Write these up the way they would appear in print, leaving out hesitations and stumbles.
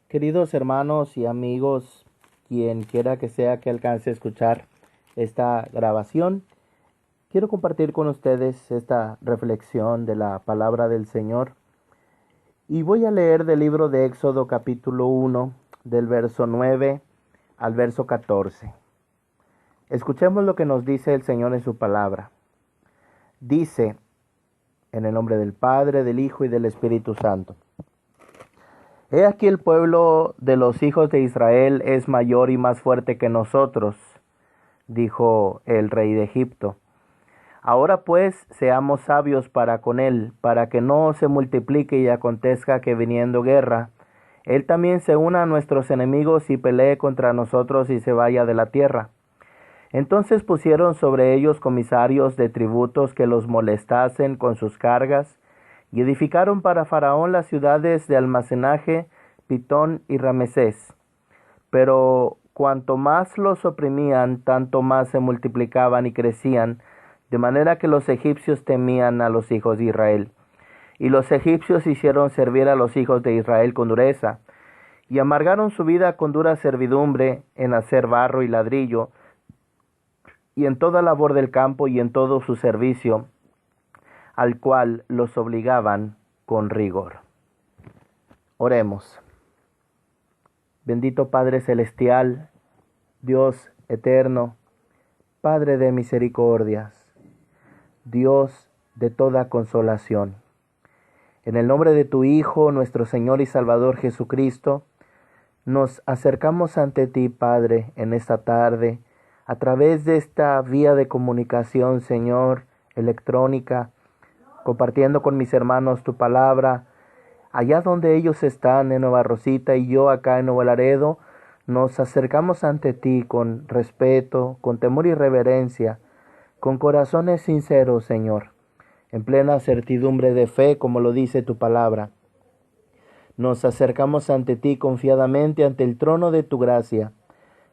Queridos hermanos y amigos, quien quiera que sea que alcance a escuchar esta grabación, quiero compartir con ustedes esta reflexión de la palabra del Señor. Y voy a leer del libro de Éxodo capítulo 1, del verso 9 al verso 14. Escuchemos lo que nos dice el Señor en su palabra. Dice, en el nombre del Padre, del Hijo y del Espíritu Santo: He aquí el pueblo de los hijos de Israel es mayor y más fuerte que nosotros, dijo el rey de Egipto. Ahora pues seamos sabios para con él, para que no se multiplique y acontezca que viniendo guerra, él también se una a nuestros enemigos y pelee contra nosotros y se vaya de la tierra. Entonces pusieron sobre ellos comisarios de tributos que los molestasen con sus cargas, y edificaron para Faraón las ciudades de almacenaje, Pitón y Ramesés. Pero cuanto más los oprimían, tanto más se multiplicaban y crecían, de manera que los egipcios temían a los hijos de Israel. Y los egipcios hicieron servir a los hijos de Israel con dureza, y amargaron su vida con dura servidumbre en hacer barro y ladrillo, y en toda labor del campo y en todo su servicio, al cual los obligaban con rigor. Oremos. Bendito Padre Celestial, Dios eterno, Padre de misericordias, Dios de toda consolación. En el nombre de tu Hijo, nuestro Señor y Salvador Jesucristo, nos acercamos ante ti, Padre, en esta tarde, a través de esta vía de comunicación, Señor, electrónica, compartiendo con mis hermanos tu palabra, allá donde ellos están en Nueva Rosita y yo acá en Nuevo Laredo. Nos acercamos ante ti con respeto, con temor y reverencia, con corazones sinceros, Señor, en plena certidumbre de fe, como lo dice tu palabra. Nos acercamos ante ti confiadamente ante el trono de tu gracia,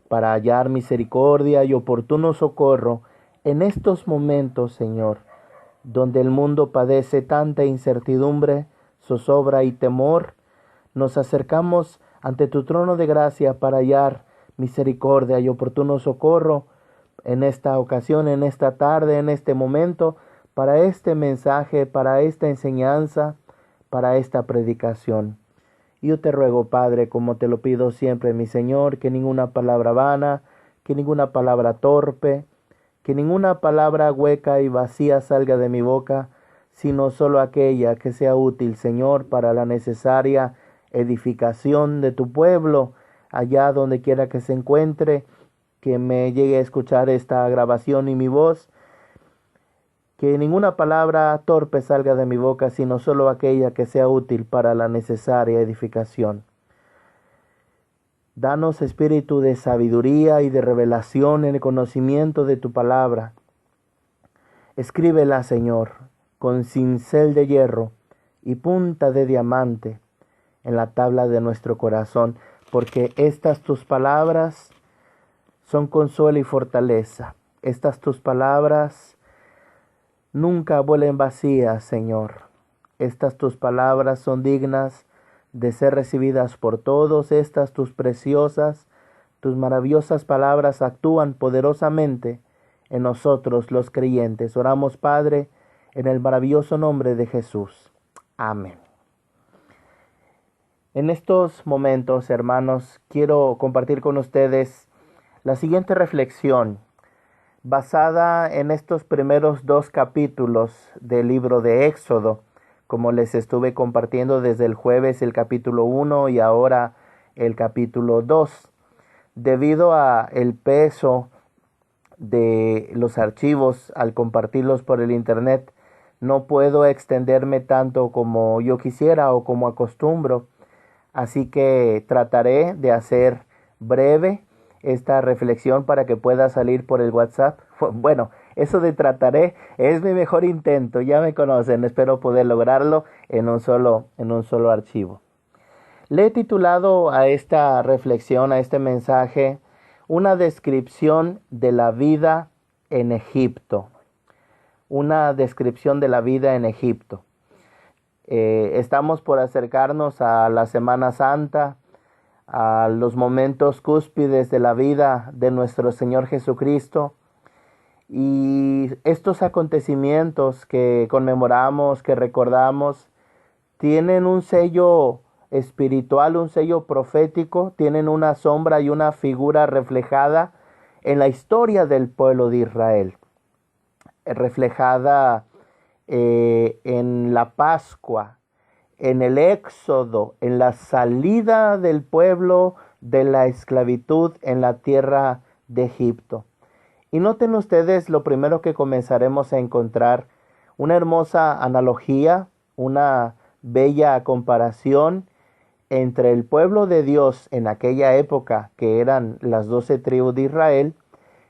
para hallar misericordia y oportuno socorro en estos momentos, Señor, donde el mundo padece tanta incertidumbre, zozobra y temor. Nos acercamos ante tu trono de gracia para hallar misericordia y oportuno socorro en esta ocasión, en esta tarde, en este momento, para este mensaje, para esta enseñanza, para esta predicación. Yo te ruego, Padre, como te lo pido siempre, mi Señor, que ninguna palabra vana, que ninguna palabra torpe, que ninguna palabra hueca y vacía salga de mi boca, sino solo aquella que sea útil, Señor, para la necesaria edificación de tu pueblo, allá donde quiera que se encuentre, que me llegue a escuchar esta grabación y mi voz. Que ninguna palabra torpe salga de mi boca, sino solo aquella que sea útil para la necesaria edificación. Danos espíritu de sabiduría y de revelación en el conocimiento de tu palabra. Escríbela, Señor, con cincel de hierro y punta de diamante en la tabla de nuestro corazón, porque estas tus palabras son consuelo y fortaleza. Estas tus palabras nunca vuelen vacías, Señor. Estas tus palabras son dignas de ser recibidas por todos. Estas tus preciosas, tus maravillosas palabras actúan poderosamente en nosotros los creyentes. Oramos, Padre, en el maravilloso nombre de Jesús. Amén. En estos momentos, hermanos, quiero compartir con ustedes la siguiente reflexión, basada en estos primeros 2 capítulos del libro de Éxodo, como les estuve compartiendo desde el jueves el capítulo 1 y ahora el capítulo 2. Debido a el peso de los archivos al compartirlos por el internet, no puedo extenderme tanto como yo quisiera o como acostumbro, así que trataré de hacer breve esta reflexión para que pueda salir por el WhatsApp. Bueno, eso de trataré es mi mejor intento, ya me conocen, espero poder lograrlo en un solo archivo. Le he titulado a esta reflexión, a este mensaje, una descripción de la vida en Egipto. Una descripción de la vida en Egipto. Estamos por acercarnos a la Semana Santa, a los momentos cúspides de la vida de nuestro Señor Jesucristo. Y estos acontecimientos que conmemoramos, que recordamos, tienen un sello espiritual, un sello profético, tienen una sombra y una figura reflejada en la historia del pueblo de Israel, reflejada en la Pascua, en el Éxodo, en la salida del pueblo de la esclavitud en la tierra de Egipto. Y noten ustedes lo primero que comenzaremos a encontrar, una hermosa analogía, una bella comparación entre el pueblo de Dios en aquella época, que eran las 12 tribus de Israel,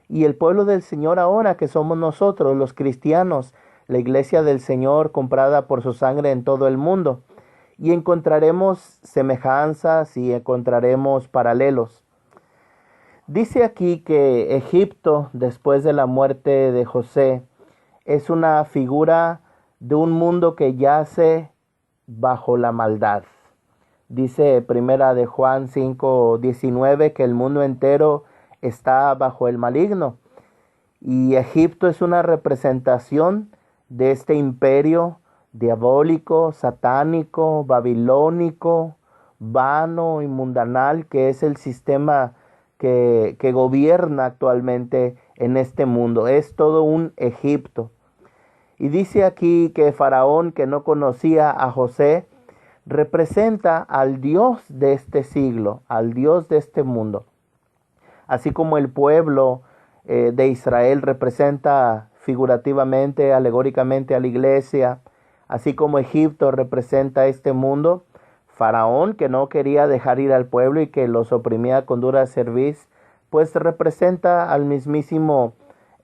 y el pueblo del Señor ahora, que somos nosotros, los cristianos, la iglesia del Señor comprada por su sangre en todo el mundo. Y encontraremos semejanzas y encontraremos paralelos. Dice aquí que Egipto, después de la muerte de José, es una figura de un mundo que yace bajo la maldad. Dice primera de Juan 5:19 que el mundo entero está bajo el maligno. Y Egipto es una representación de este imperio diabólico, satánico, babilónico, vano y mundanal, que es el sistema que gobierna actualmente en este mundo. Es todo un Egipto. Y dice aquí que Faraón, que no conocía a José, representa al Dios de este siglo, al Dios de este mundo. Así como el pueblo de Israel representa figurativamente, alegóricamente a la iglesia, así como Egipto representa este mundo, Faraón, que no quería dejar ir al pueblo y que los oprimía con dura cerviz, pues representa al mismísimo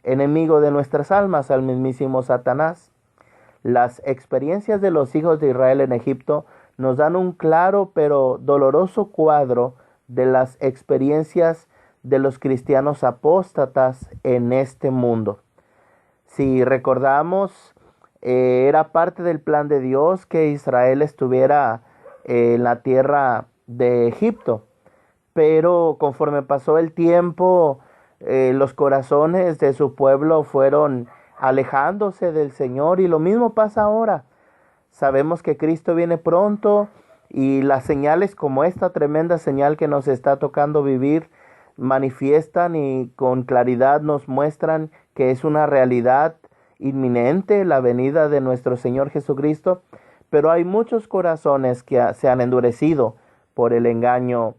enemigo de nuestras almas, al mismísimo Satanás. Las experiencias de los hijos de Israel en Egipto nos dan un claro pero doloroso cuadro de las experiencias de los cristianos apóstatas en este mundo. Si recordamos, era parte del plan de Dios que Israel estuviera en la tierra de Egipto, pero conforme pasó el tiempo, los corazones de su pueblo fueron alejándose del Señor, y lo mismo pasa ahora. Sabemos que Cristo viene pronto y las señales como esta tremenda señal que nos está tocando vivir manifiestan y con claridad nos muestran que es una realidad inminente la venida de nuestro Señor Jesucristo, pero hay muchos corazones que se han endurecido por el engaño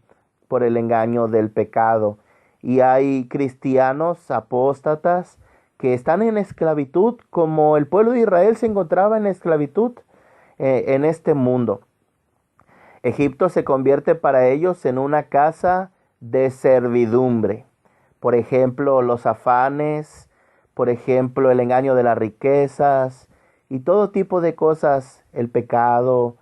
del pecado, y hay cristianos apóstatas que están en esclavitud, como el pueblo de Israel se encontraba en esclavitud en este mundo. Egipto se convierte para ellos en una casa de servidumbre. Por ejemplo, los afanes, por ejemplo, el engaño de las riquezas y todo tipo de cosas, el pecado,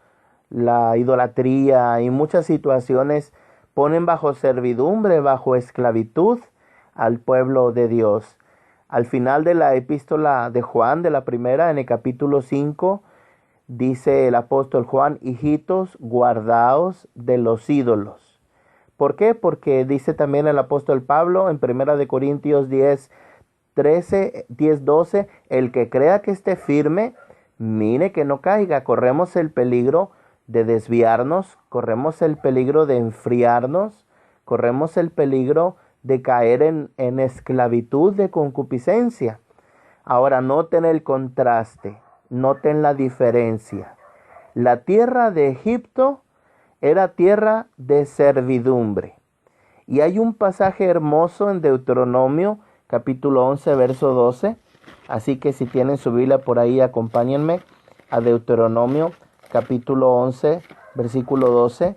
la idolatría y muchas situaciones ponen bajo servidumbre, bajo esclavitud al pueblo de Dios. Al final de la epístola de Juan, de la primera, en el capítulo 5, dice el apóstol Juan: hijitos, guardaos de los ídolos. ¿Por qué? Porque dice también el apóstol Pablo en 1 Corintios 10:12, el que crea que esté firme, mire que no caiga. Corremos el peligro de desviarnos, corremos el peligro de enfriarnos, corremos el peligro de caer en esclavitud de concupiscencia. Ahora noten el contraste, noten la diferencia. La tierra de Egipto era tierra de servidumbre. Y hay un pasaje hermoso en Deuteronomio, capítulo 11, verso 12. Así que si tienen su Biblia por ahí, acompáñenme a Deuteronomio, capítulo 11, versículo 12.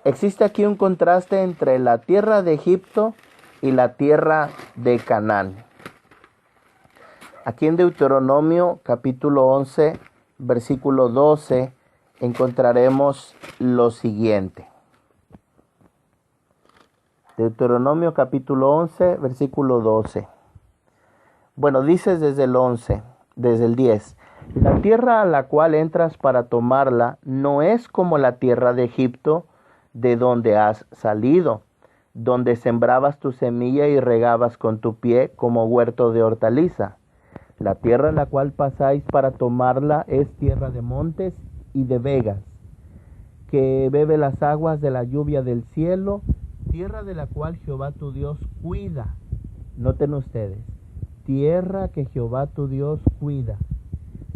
Existe aquí un contraste entre la tierra de Egipto y la tierra de Canaán. Aquí en Deuteronomio, capítulo 11, versículo 12, encontraremos lo siguiente. Deuteronomio capítulo 11, versículo 12. Bueno, dice desde el 11, desde el 10. La tierra a la cual entras para tomarla no es como la tierra de Egipto, de donde has salido, donde sembrabas tu semilla y regabas con tu pie como huerto de hortaliza. La tierra en la cual pasáis para tomarla es tierra de montes y de vegas, que bebe las aguas de la lluvia del cielo, tierra de la cual Jehová tu Dios cuida. Noten ustedes, tierra que Jehová tu Dios cuida.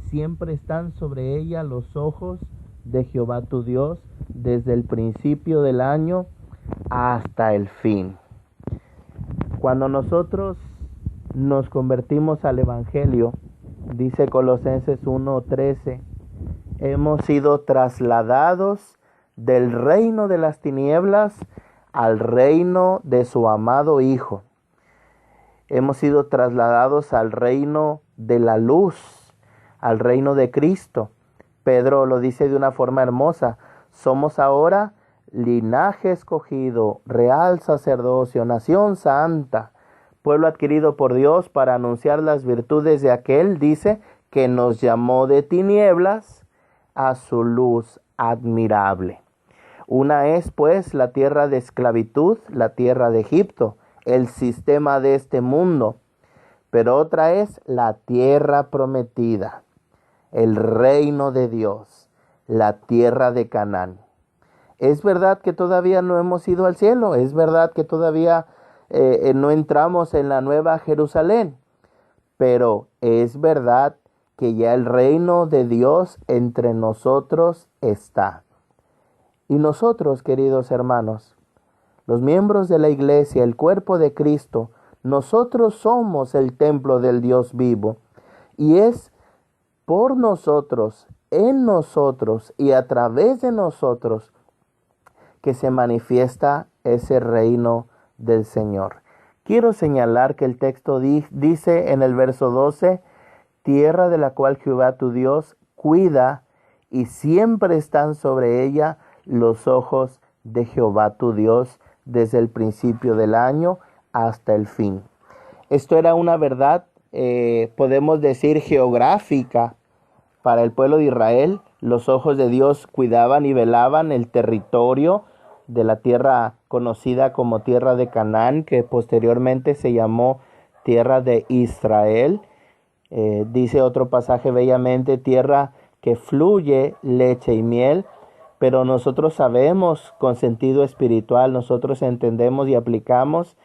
Siempre están sobre ella los ojos de Jehová tu Dios, desde el principio del año hasta el fin. Cuando nosotros nos convertimos al Evangelio, dice Colosenses 1:13, hemos sido trasladados del reino de las tinieblas al reino de su amado Hijo. Hemos sido trasladados al reino de la luz, al reino de Cristo. Pedro lo dice de una forma hermosa. Somos ahora linaje escogido, real sacerdocio, nación santa, pueblo adquirido por Dios para anunciar las virtudes de aquel, dice, que nos llamó de tinieblas a su luz admirable. Una es, pues, la tierra de esclavitud, la tierra de Egipto, el sistema de este mundo, pero otra es la tierra prometida, el reino de Dios, la tierra de Canaán. Es verdad que todavía no hemos ido al cielo, es verdad que todavía no entramos en la nueva Jerusalén, pero es verdad que ya el reino de Dios entre nosotros está. Y nosotros, queridos hermanos, los miembros de la iglesia, el cuerpo de Cristo, nosotros somos el templo del Dios vivo, y es por nosotros, en nosotros y a través de nosotros que se manifiesta ese reino del Señor. Quiero señalar que el texto dice en el verso 12, tierra de la cual Jehová tu Dios cuida, y siempre están sobre ella los ojos de Jehová tu Dios desde el principio del año hasta el fin. Esto era una verdad, podemos decir, geográfica para el pueblo de Israel. Los ojos de Dios cuidaban y velaban el territorio de la tierra conocida como tierra de Canaán, que posteriormente se llamó tierra de Israel. Dice otro pasaje bellamente, tierra que fluye leche y miel, pero nosotros sabemos con sentido espiritual, nosotros entendemos y aplicamos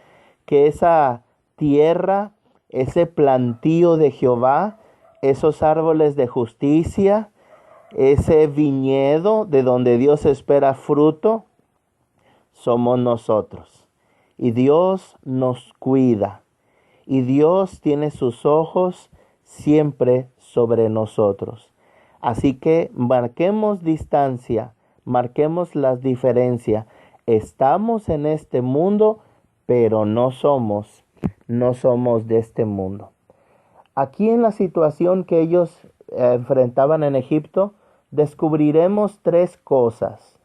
que esa tierra, ese plantío de Jehová, esos árboles de justicia, ese viñedo de donde Dios espera fruto, somos nosotros. Y Dios nos cuida. Y Dios tiene sus ojos siempre sobre nosotros. Así que marquemos distancia, marquemos las diferencias. Estamos en este mundo, pero no somos de este mundo. Aquí en la situación que ellos enfrentaban en Egipto, descubriremos tres cosas.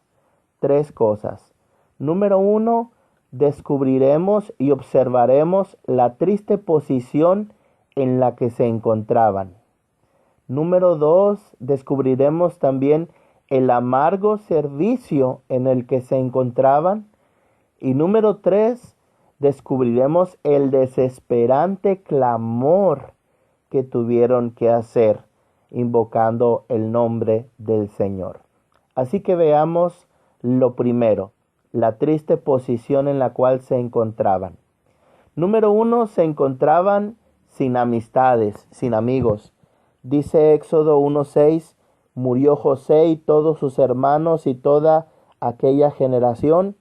Número 1, descubriremos y observaremos la triste posición en la que se encontraban. Número 2, descubriremos también el amargo servicio en el que se encontraban. Y número 3, descubriremos el desesperante clamor que tuvieron que hacer invocando el nombre del Señor. Así que veamos lo primero, la triste posición en la cual se encontraban. Número 1, se encontraban sin amistades, sin amigos. Dice Éxodo 1:6, murió José y todos sus hermanos y toda aquella generación.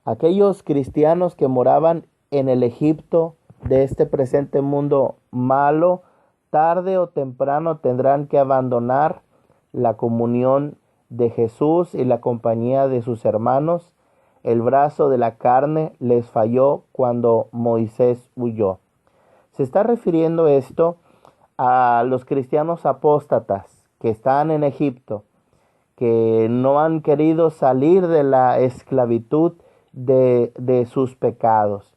Aquellos cristianos que moraban en el Egipto de este presente mundo malo, tarde o temprano tendrán que abandonar la comunión de Jesús y la compañía de sus hermanos. El brazo de la carne les falló cuando Moisés huyó. Se está refiriendo esto a los cristianos apóstatas que están en Egipto, que no han querido salir de la esclavitud de sus pecados.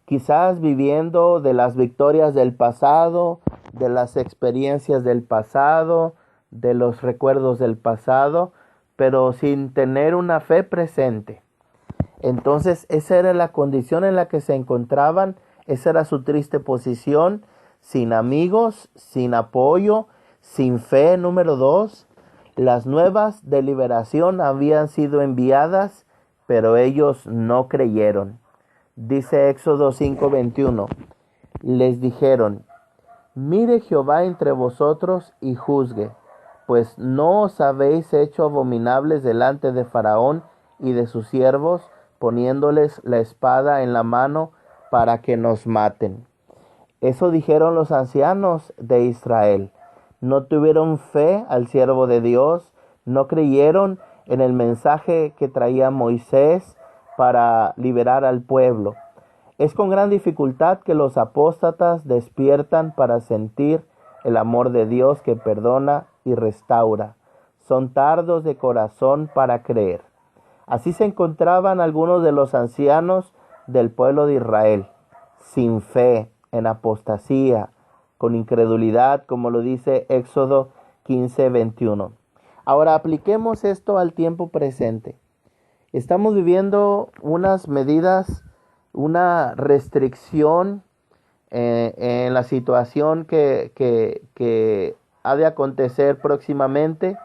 Quizás viviendo de las victorias del pasado, de las experiencias del pasado, de los recuerdos del pasado, pero sin tener una fe presente. Entonces esa era la condición en la que se encontraban, esa era su triste posición, sin amigos, sin apoyo, sin fe. Número 2, las nuevas de liberación habían sido enviadas, pero ellos no creyeron. Dice Éxodo 5:21, les dijeron: mire Jehová entre vosotros y juzgue, pues no os habéis hecho abominables delante de Faraón y de sus siervos, poniéndoles la espada en la mano para que nos maten. Eso dijeron los ancianos de Israel. No tuvieron fe al siervo de Dios, no creyeron en el mensaje que traía Moisés para liberar al pueblo. Es con gran dificultad que los apóstatas despiertan para sentir el amor de Dios que perdona y restaura. Son tardos de corazón para creer. Así se encontraban algunos de los ancianos del pueblo de Israel, sin fe, en apostasía, con incredulidad, como lo dice Éxodo 15:21. Ahora apliquemos esto al tiempo presente. Estamos viviendo unas medidas, una restricción en la situación que ha de acontecer próximamente.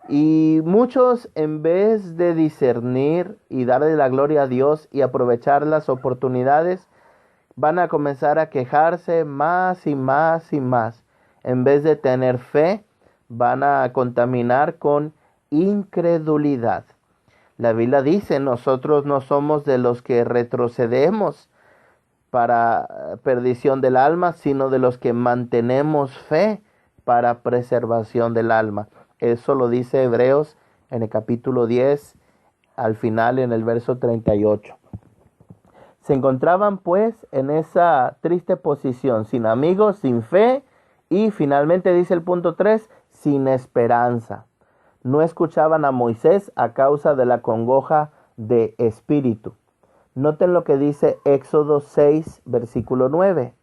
Y muchos, en vez de discernir y darle la gloria a Dios y aprovechar las oportunidades, van a comenzar a quejarse más y más y más. En vez de tener fe, van a contaminar con incredulidad. La Biblia dice: nosotros no somos de los que retrocedemos para perdición del alma, sino de los que mantenemos fe para preservación del alma. Eso lo dice Hebreos en el capítulo 10, al final en el verso 38. Se encontraban pues en esa triste posición, sin amigos, sin fe y finalmente dice el punto 3, sin esperanza. No escuchaban a Moisés a causa de la congoja de espíritu. Noten lo que dice Éxodo 6, versículo 9.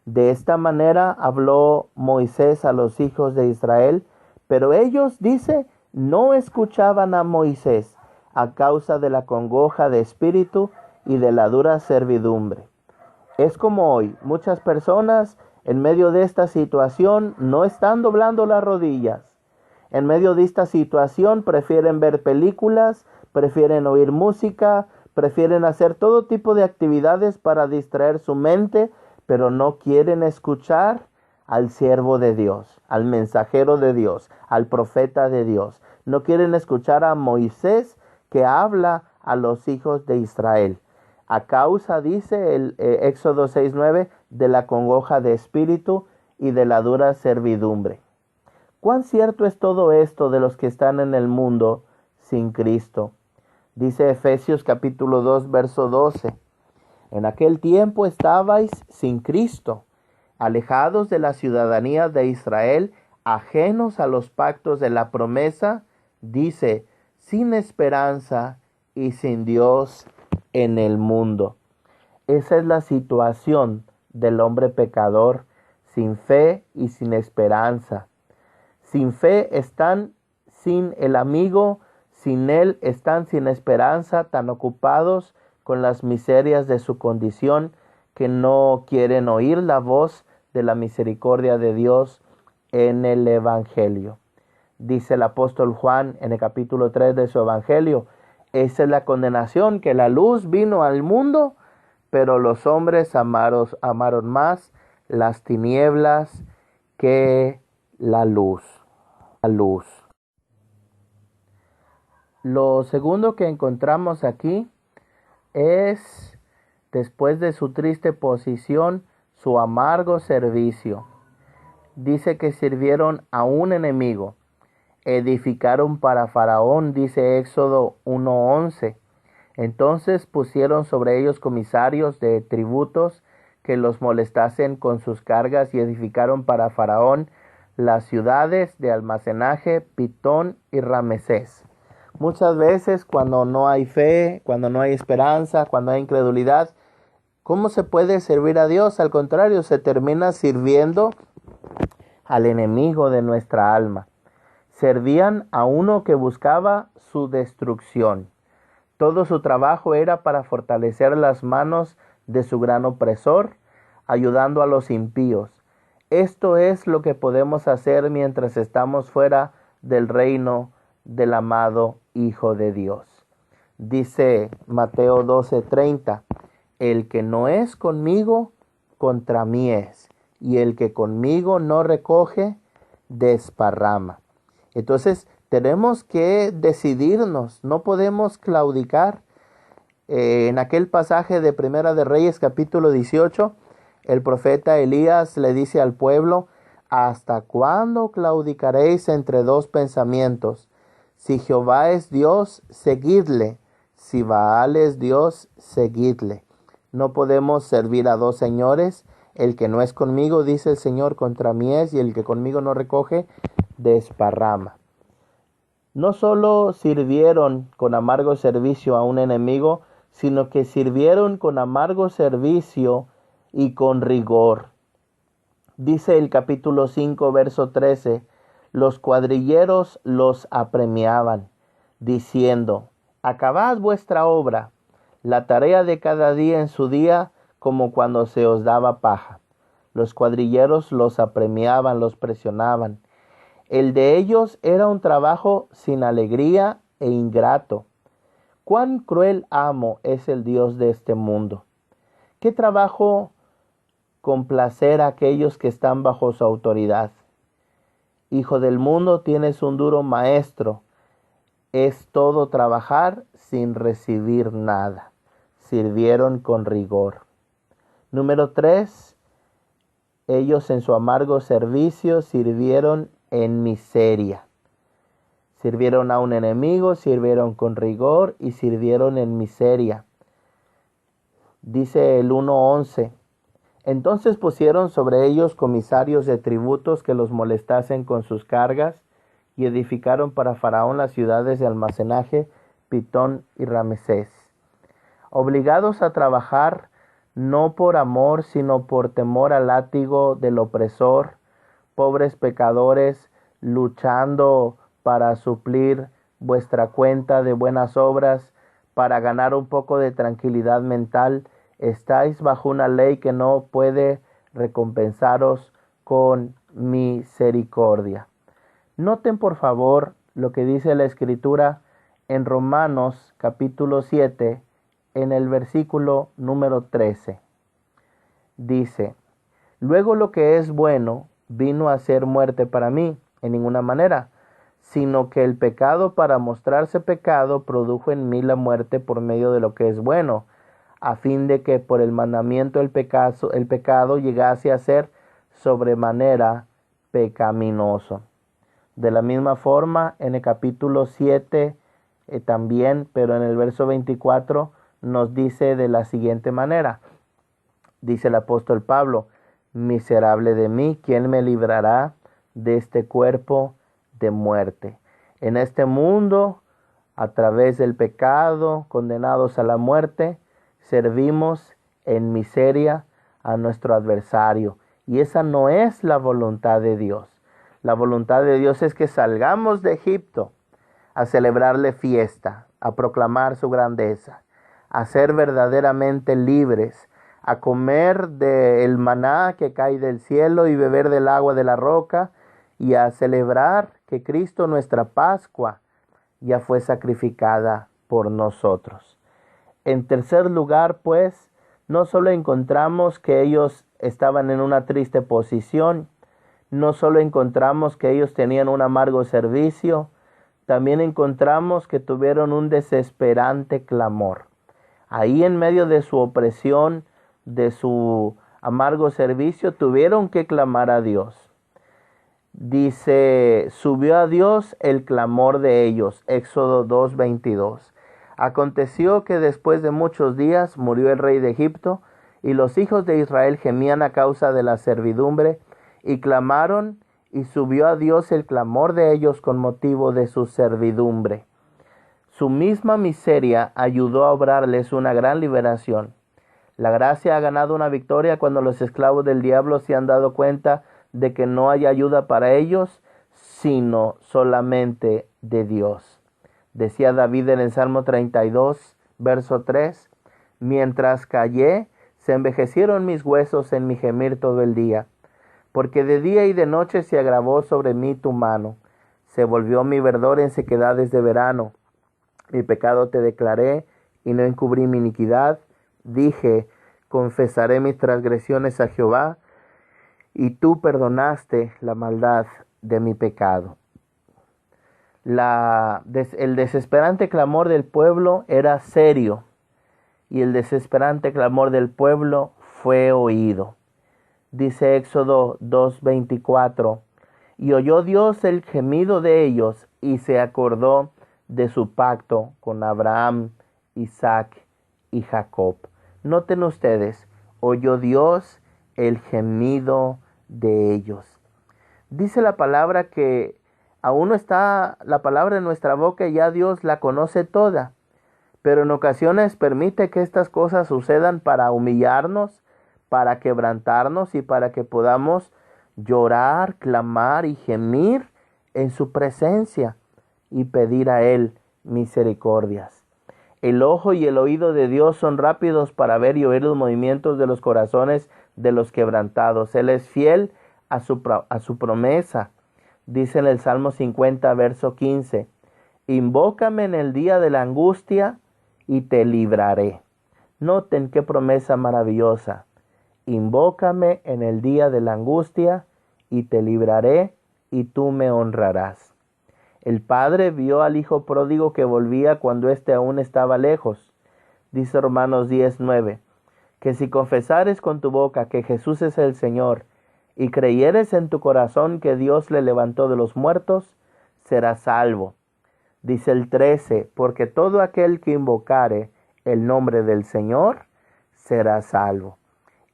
De esta manera habló Moisés a los hijos de Israel, pero ellos, dice, no escuchaban a Moisés a causa de la congoja de espíritu y de la dura servidumbre. Es como hoy, muchas personas en medio de esta situación no están doblando las rodillas. En medio de esta situación prefieren ver películas, prefieren oír música, prefieren hacer todo tipo de actividades para distraer su mente, pero no quieren escuchar al siervo de Dios, al mensajero de Dios, al profeta de Dios. No quieren escuchar a Moisés que habla a los hijos de Israel. A causa, dice el Éxodo 6:9, de la congoja de espíritu y de la dura servidumbre. ¿Cuán cierto es todo esto de los que están en el mundo sin Cristo? Dice Efesios capítulo 2, verso 12. En aquel tiempo estabais sin Cristo, alejados de la ciudadanía de Israel, ajenos a los pactos de la promesa, dice, sin esperanza y sin Dios en el mundo. Esa es la situación del hombre pecador, sin fe y sin esperanza. Sin fe están sin el amigo, sin él están sin esperanza, tan ocupados con las miserias de su condición que no quieren oír la voz de la misericordia de Dios en el Evangelio. Dice el apóstol Juan en el capítulo 3 de su Evangelio, esa es la condenación, que la luz vino al mundo, pero los hombres amaron más las tinieblas que la luz. Lo segundo que encontramos aquí es, después de su triste posición, su amargo servicio. Dice que sirvieron a un enemigo. Edificaron para Faraón, dice Éxodo 1:11. Entonces pusieron sobre ellos comisarios de tributos que los molestasen con sus cargas y edificaron para Faraón las ciudades de almacenaje, Pitón y Ramesés. Muchas veces cuando no hay fe, cuando no hay esperanza, cuando hay incredulidad, ¿cómo se puede servir a Dios? Al contrario, se termina sirviendo al enemigo de nuestra alma. Servían a uno que buscaba su destrucción. Todo su trabajo era para fortalecer las manos de su gran opresor, ayudando a los impíos. Esto es lo que podemos hacer mientras estamos fuera del reino del amado Hijo de Dios. Dice Mateo 12:30, el que no es conmigo, contra mí es, y el que conmigo no recoge, desparrama. Entonces tenemos que decidirnos, no podemos claudicar. En aquel pasaje de Primera de Reyes capítulo 18, el profeta Elías le dice al pueblo, ¿hasta cuándo claudicaréis entre dos pensamientos? Si Jehová es Dios, seguidle. Si Baal es Dios, seguidle. No podemos servir a dos señores. El que no es conmigo, dice el Señor, contra mí es, y el que conmigo no recoge, desparrama. No solo sirvieron con amargo servicio a un enemigo, sino que sirvieron con amargo servicio y con rigor. Dice el capítulo 5, verso 13, los cuadrilleros los apremiaban, diciendo, acabad vuestra obra, la tarea de cada día en su día, como cuando se os daba paja. Los cuadrilleros los apremiaban, los presionaban. El de ellos era un trabajo sin alegría e ingrato. Cuán cruel amo es el Dios de este mundo. ¿Qué trabajo complacer a aquellos que están bajo su autoridad? Hijo del mundo, tienes un duro maestro. Es todo trabajar sin recibir nada. Sirvieron con rigor. Número 3. Ellos en su amargo servicio sirvieron en miseria. Sirvieron a un enemigo, sirvieron con rigor y sirvieron en miseria. Dice el 1:11. Entonces pusieron sobre ellos comisarios de tributos que los molestasen con sus cargas y edificaron para Faraón las ciudades de almacenaje, Pitón y Ramesés. Obligados a trabajar no por amor, sino por temor al látigo del opresor, pobres pecadores, luchando para suplir vuestra cuenta de buenas obras, para ganar un poco de tranquilidad mental, estáis bajo una ley que no puede recompensaros con misericordia. Noten por favor lo que dice la Escritura en Romanos capítulo 7, en el versículo número 13. Dice, luego lo que es bueno vino a ser muerte para mí, en ninguna manera, sino que el pecado para mostrarse pecado produjo en mí la muerte por medio de lo que es bueno, a fin de que por el mandamiento el pecado llegase a ser sobremanera pecaminoso. De la misma forma, en el capítulo 7 también, pero en el verso 24, nos dice de la siguiente manera. Dice el apóstol Pablo, miserable de mí, ¿quién me librará de este cuerpo de muerte? En este mundo, a través del pecado, condenados a la muerte, servimos en miseria a nuestro adversario. Y esa no es la voluntad de Dios. La voluntad de Dios es que salgamos de Egipto a celebrarle fiesta, a proclamar su grandeza, a ser verdaderamente libres, a comer del maná que cae del cielo y beber del agua de la roca, y a celebrar que Cristo, nuestra Pascua, ya fue sacrificada por nosotros. En tercer lugar, pues, no solo encontramos que ellos estaban en una triste posición, no solo encontramos que ellos tenían un amargo servicio, también encontramos que tuvieron un desesperante clamor. Ahí en medio de su opresión, de su amargo servicio, tuvieron que clamar a Dios. Dice, subió a Dios el clamor de ellos, Éxodo 2:22. Aconteció que después de muchos días murió el rey de Egipto, y los hijos de Israel gemían a causa de la servidumbre, y clamaron, y subió a Dios el clamor de ellos con motivo de su servidumbre. Su misma miseria ayudó a obrarles una gran liberación. La gracia ha ganado una victoria cuando los esclavos del diablo se han dado cuenta de que no hay ayuda para ellos, sino solamente de Dios. Decía David en el Salmo 32, verso 3, mientras callé, se envejecieron mis huesos en mi gemir todo el día, porque de día y de noche se agravó sobre mí tu mano. Se volvió mi verdor en sequedades de verano. Mi pecado te declaré y no encubrí mi iniquidad. Dije, confesaré mis transgresiones a Jehová, y tú perdonaste la maldad de mi pecado. El desesperante clamor del pueblo era serio, y el desesperante clamor del pueblo fue oído. Dice Éxodo 2:24, y oyó Dios el gemido de ellos, y se acordó de su pacto con Abraham, Isaac y Jacob. Noten ustedes, oyó Dios el gemido de ellos. Dice la palabra que aún no está la palabra en nuestra boca y ya Dios la conoce toda, pero en ocasiones permite que estas cosas sucedan para humillarnos, para quebrantarnos y para que podamos llorar, clamar y gemir en su presencia y pedir a Él misericordias. El ojo y el oído de Dios son rápidos para ver y oír los movimientos de los corazones de los quebrantados. Él es fiel a su promesa. Dice en el Salmo 50, verso 15, invócame en el día de la angustia y te libraré. Noten qué promesa maravillosa. Invócame en el día de la angustia y te libraré y tú me honrarás. El padre vio al hijo pródigo que volvía cuando éste aún estaba lejos. Dice Romanos 10:9, que si confesares con tu boca que Jesús es el Señor y creyeres en tu corazón que Dios le levantó de los muertos, serás salvo. Dice el 13, porque todo aquel que invocare el nombre del Señor será salvo.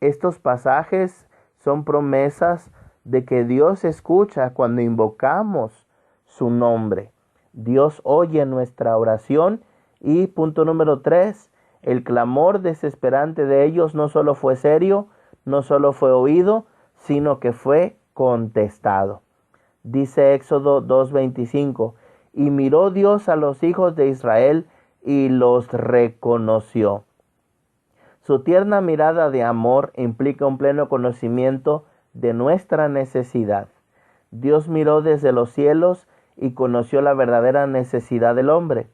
Estos pasajes son promesas de que Dios escucha cuando invocamos su nombre. Dios oye nuestra oración y punto número 3, el clamor desesperante de ellos no solo fue serio, no solo fue oído, sino que fue contestado. Dice Éxodo 2:25, y miró Dios a los hijos de Israel y los reconoció. Su tierna mirada de amor implica un pleno conocimiento de nuestra necesidad. Dios miró desde los cielos y conoció la verdadera necesidad del hombre.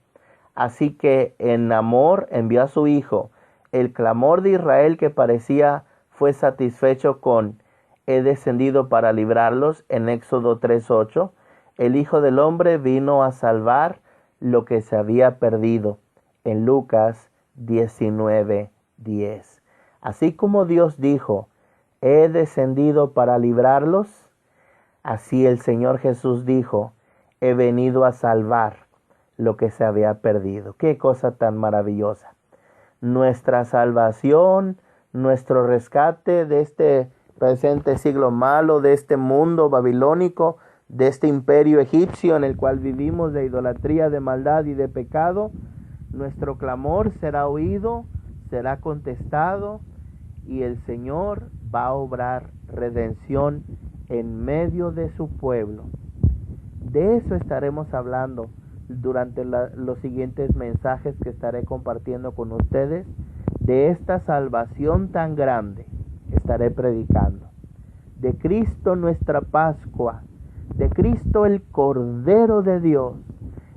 Así que en amor envió a su Hijo. El clamor de Israel que parecía fue satisfecho con he descendido para librarlos en Éxodo 3:8. El Hijo del Hombre vino a salvar lo que se había perdido en Lucas 19:10. Así como Dios dijo, he descendido para librarlos, así el Señor Jesús dijo, he venido a salvar lo que se había perdido. Qué cosa tan maravillosa. Nuestra salvación, nuestro rescate de este presente siglo malo, de este mundo babilónico, de este imperio egipcio en el cual vivimos de idolatría, de maldad y de pecado, nuestro clamor será oído, será contestado y el Señor va a obrar redención en medio de su pueblo. De eso estaremos hablando durante los siguientes mensajes que estaré compartiendo con ustedes. De esta salvación tan grande estaré predicando. De Cristo nuestra Pascua, de Cristo el Cordero de Dios.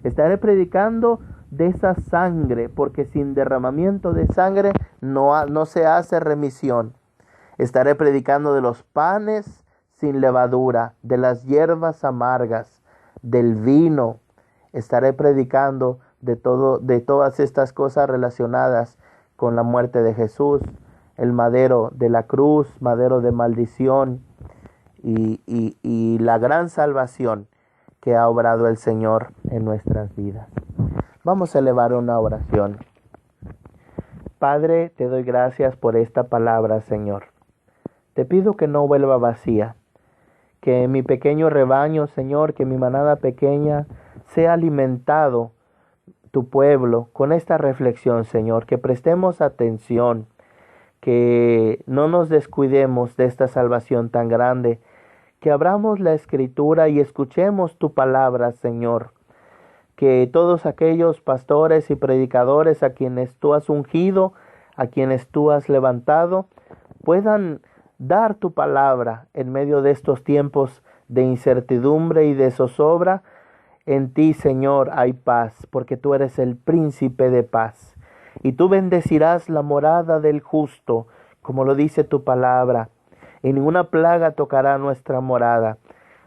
Estaré predicando de esa sangre, porque sin derramamiento de sangre no se hace remisión. Estaré predicando de los panes sin levadura, de las hierbas amargas, del vino. Estaré predicando de todas estas cosas relacionadas con la muerte de Jesús, el madero de la cruz, madero de maldición y la gran salvación que ha obrado el Señor en nuestras vidas. Vamos a elevar una oración. Padre, te doy gracias por esta palabra, Señor. Te pido que no vuelva vacía, que mi pequeño rebaño, Señor, que mi manada pequeña sea alimentado, tu pueblo, con esta reflexión, Señor, que prestemos atención, que no nos descuidemos de esta salvación tan grande que abramos la Escritura y escuchemos tu palabra, Señor. Que todos aquellos pastores y predicadores a quienes tú has ungido, a quienes tú has levantado, puedan dar tu palabra en medio de estos tiempos de incertidumbre y de zozobra. En ti, Señor, hay paz, porque tú eres el príncipe de paz. Y tú bendecirás la morada del justo, como lo dice tu palabra. Y ninguna plaga tocará nuestra morada.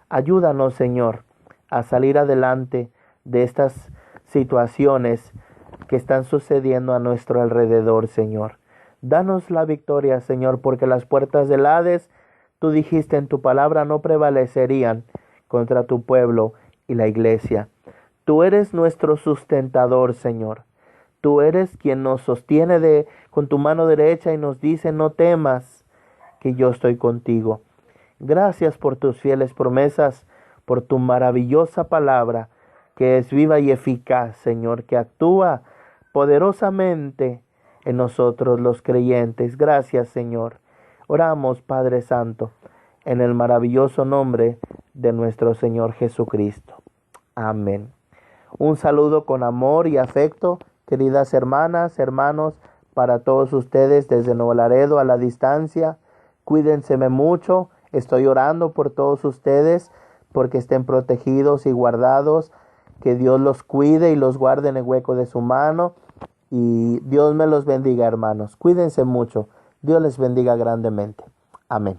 Ayúdanos, Señor, a salir adelante de estas situaciones que están sucediendo a nuestro alrededor, Señor. Danos la victoria, Señor, porque las puertas del Hades, tú dijiste en tu palabra, no prevalecerían contra tu pueblo y la iglesia. Tú eres nuestro sustentador, Señor. Tú eres quien nos sostiene con tu mano derecha y nos dice, no temas, que yo estoy contigo. Gracias por tus fieles promesas, por tu maravillosa palabra, que es viva y eficaz, Señor, que actúa poderosamente en nosotros los creyentes. Gracias, Señor. Oramos, Padre Santo, en el maravilloso nombre de nuestro Señor Jesucristo. Amén. Un saludo con amor y afecto, queridas hermanas, hermanos, para todos ustedes desde Nuevo Laredo a la distancia. Cuídense mucho. Estoy orando por todos ustedes porque estén protegidos y guardados. Que Dios los cuide y los guarde en el hueco de su mano. Y Dios me los bendiga, hermanos. Cuídense mucho. Dios les bendiga grandemente. Amén.